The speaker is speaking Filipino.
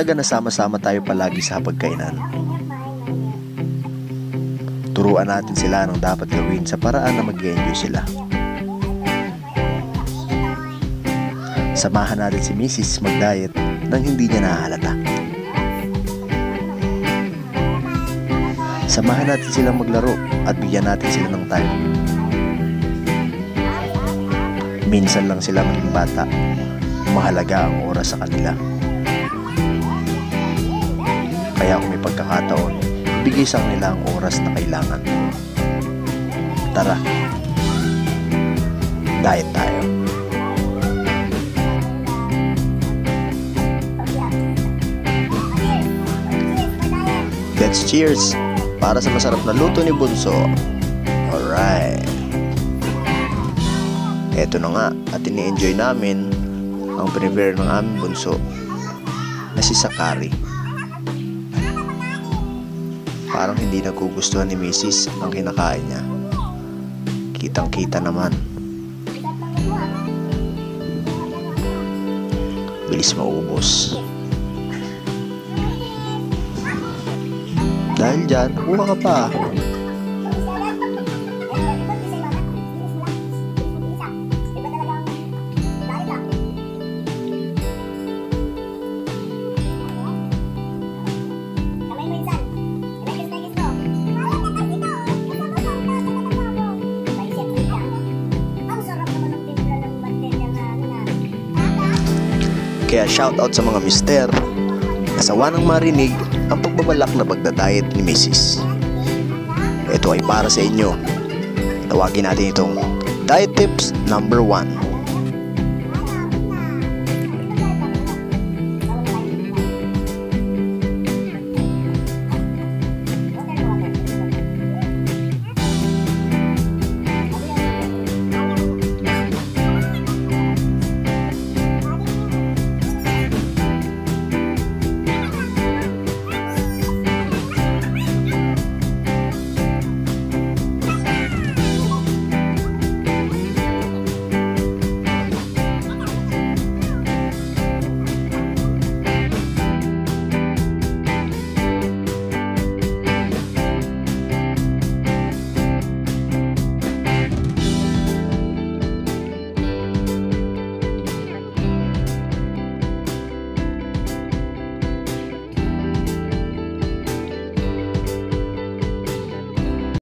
Mahalaga na sama-sama tayo palagi sa hapagkainan. Turuan natin sila ng dapat gawin sa paraan na mag-enjoy sila. Samahan natin si Mrs. mag-diet nang hindi niya nahahalata. Samahan natin silang maglaro at bigyan natin sila ng time. Minsan lang sila maging bata. Mahalaga ang oras sa kanila. Kaya kung may pagkakataon, bigay sa kanila ang oras na kailangan. Tara, diet tayo. Let's cheers para sa masarap na luto ni Bunso. Alright. Eto na nga at ini-enjoy namin ang prepare ng aming bunso na si Sakari. Parang hindi nagugustuhan ni Mrs. ang kinakain niya. Kitang-kita naman. Bilis maubos. Dahil dyan, kuha ka pa. Kaya shoutout sa mga mister na sawa ng marinig ang pagbabalak na pagdadiet ni Mrs. Ito ay para sa inyo. Tawagin natin itong Diet Tips number 1.